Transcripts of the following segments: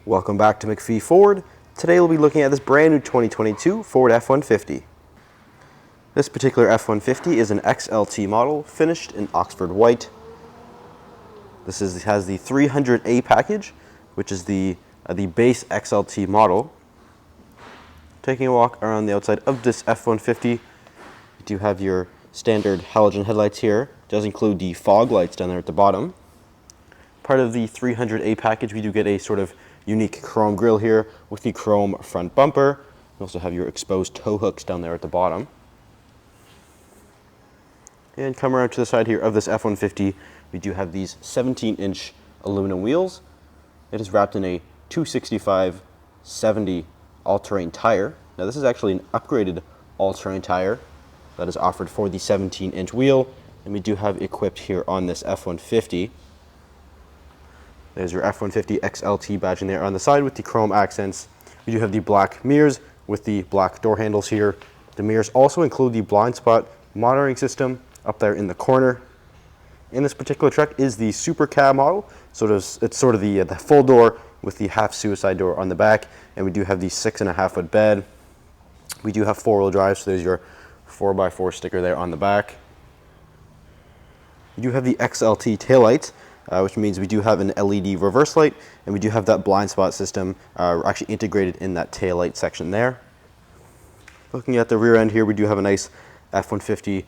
Welcome back to MacPhee Ford. Today we'll be looking at this brand new 2022 Ford F-150. This particular F-150 is an XLT model finished in Oxford white. This has the 300A package, which is the base XLT model. Taking a walk around the outside of this F-150, you do have your standard halogen headlights here. It does include the fog lights down there at the bottom. Part of the 300A package, we do get a sort of unique chrome grille here with the chrome front bumper. You also have your exposed tow hooks down there at the bottom. And come around to the side here of this F-150, we do have these 17-inch aluminum wheels. It is wrapped in a 265/70 all-terrain tire. Now this is actually an upgraded all-terrain tire that is offered for the 17-inch wheel, and we do have equipped here on this F-150. There's your F-150 XLT badging there on the side with the chrome accents. We do have the black mirrors with the black door handles here. The mirrors also include the blind spot monitoring system up there in the corner. In this particular truck is the Super Cab model. It's sort of the full door with the half suicide door on the back, and we do have the 6.5-foot bed. We do have four-wheel drive, so there's your 4x4 sticker there on the back. We do have the XLT taillights, which means we do have an LED reverse light, and we do have that blind spot system actually integrated in that taillight section there. Looking at the rear end here, we do have a nice F-150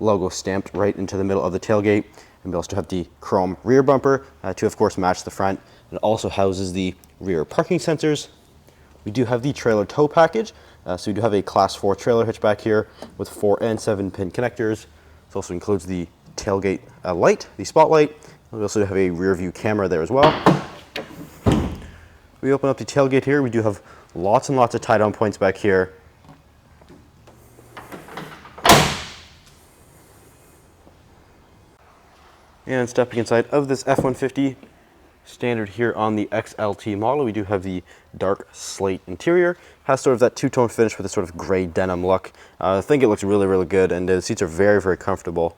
logo stamped right into the middle of the tailgate, and we also have the chrome rear bumper to of course match the front. It also houses the rear parking sensors. We do have the trailer tow package, so we do have a class 4 trailer hitch back here with 4 and 7 pin connectors. It also includes the tailgate light, the spotlight. We also have a rear view camera there as well. We open up the tailgate here. We do have lots and lots of tie down points back here. And stepping inside of this F-150, standard here on the XLT model, we do have the dark slate interior. Has sort of that two-tone finish with a sort of gray denim look. I think it looks really, really good, and the seats are very, very comfortable.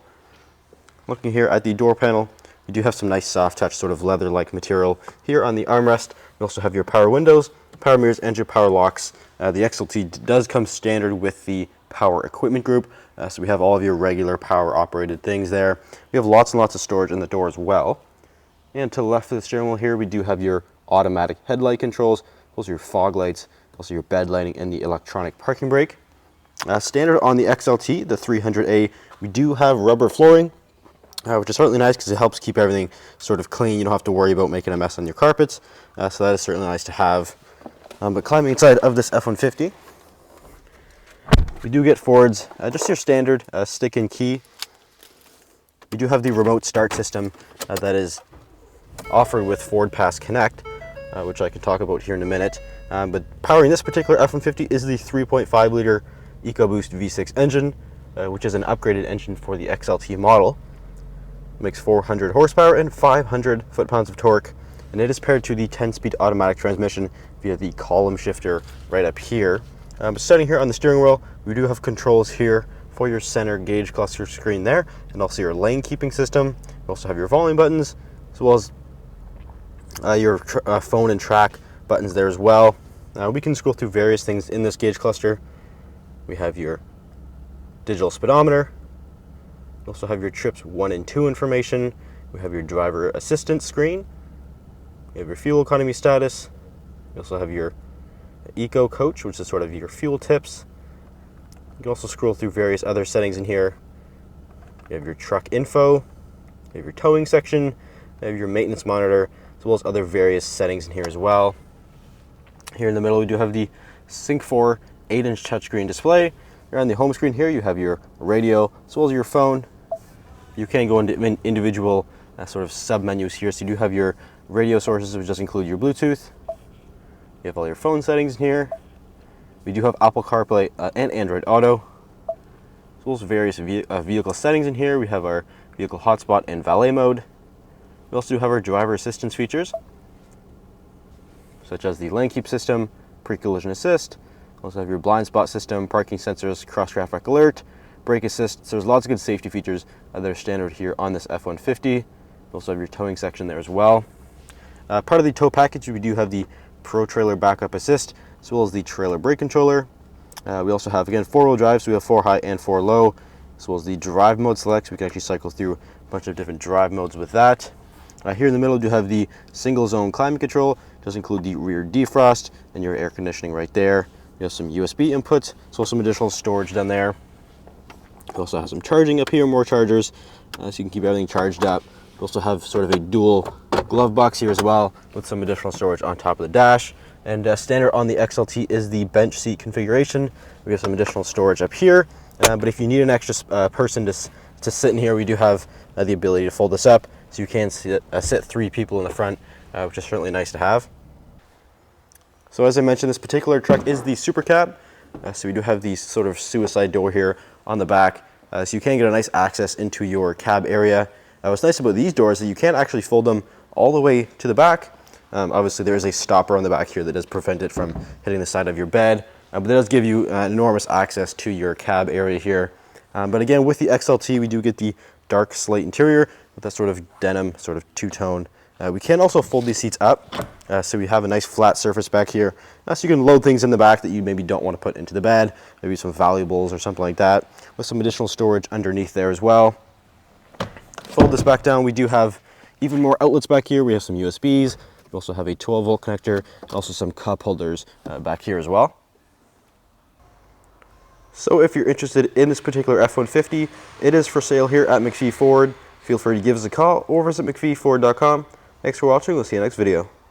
Looking here at the door panel, you do have some nice soft touch sort of leather-like material here on the armrest. You also have your power windows, power mirrors, and your power locks. The XLT does come standard with the power equipment group, so we have all of your regular power operated things there. We have lots and lots of storage in the door as well. And to the left of the steering wheel here, we do have your automatic headlight controls. Those are your fog lights, also your bed lighting, and the electronic parking brake. Standard on the XLT, the 300A, we do have rubber flooring, which is certainly nice because it helps keep everything sort of clean. You don't have to worry about making a mess on your carpets, so that is certainly nice to have. But climbing inside of this F-150, we do get Ford's just your standard stick and key. We do have the remote start system that is offered with Ford Pass Connect, which I can talk about here in a minute. But powering this particular F-150 is the 3.5 liter EcoBoost V6 engine, which is an upgraded engine for the XLT model. Makes 400 horsepower and 500 foot-pounds of torque, and it is paired to the 10-speed automatic transmission via the column shifter right up here. Starting here on the steering wheel, we do have controls here for your center gauge cluster screen there, and also your lane keeping system. You also have your volume buttons, as well as your phone and track buttons there as well. We can scroll through various things in this gauge cluster. We have your digital speedometer. We also have your trips 1 and 2 information. We have your driver assistance screen. We have your fuel economy status. We also have your Eco Coach, which is sort of your fuel tips. You can also scroll through various other settings in here. You have your truck info. You have your towing section. You have your maintenance monitor, as well as other various settings in here as well. Here in the middle, we do have the Sync 4 8-inch touchscreen display. Here on the home screen here, you have your radio, as well as your phone. You can go into individual sort of sub-menus here. So you do have your radio sources, which does include your Bluetooth. You have all your phone settings in here. We do have Apple CarPlay and Android Auto, as well as various vehicle settings in here. We have our vehicle hotspot and valet mode. We also do have our driver assistance features, such as the lane keep system, pre-collision assist. We also have your blind spot system, parking sensors, cross traffic alert, brake assist. So there's lots of good safety features that are standard here on this F-150. We also have your towing section there as well. Part of the tow package, we do have the Pro Trailer Backup Assist, as well as the trailer brake controller. We also have, again, 4-wheel drive, so we have 4 high and 4 low, as well as the drive mode select, so we can actually cycle through a bunch of different drive modes with that. Here in the middle, we do have the single zone climate control. It does include the rear defrost and your air conditioning right there. We have some USB inputs, so some additional storage down there. We also have some charging up here, more chargers, so you can keep everything charged up. We also have sort of a dual glove box here as well, with some additional storage on top of the dash. And standard on the XLT is the bench seat configuration. We have some additional storage up here, but if you need an extra person to sit in here, we do have the ability to fold this up, so you can sit 3 people in the front, which is certainly nice to have. So as I mentioned, this particular truck is the Super Cab. So we do have the sort of suicide door here on the back, so you can get a nice access into your cab area. What's nice about these doors is that you can actually fold them all the way to the back. Obviously there is a stopper on the back here that does prevent it from hitting the side of your bed, but it does give you enormous access to your cab area here. But again, with the XLT, we do get the dark slate interior with that sort of denim, sort of two-tone. We can also fold these seats up, so we have a nice flat surface back here, so you can load things in the back that you maybe don't want to put into the bed, maybe some valuables or something like that, with some additional storage underneath there as well. Fold this back down, we do have even more outlets back here. We have some USBs, we also have a 12-volt connector, also some cup holders back here as well. So if you're interested in this particular F-150, it is for sale here at MacPhee Ford. Feel free to give us a call or visit MacPheeFord.com. Thanks for watching. We'll see you next video.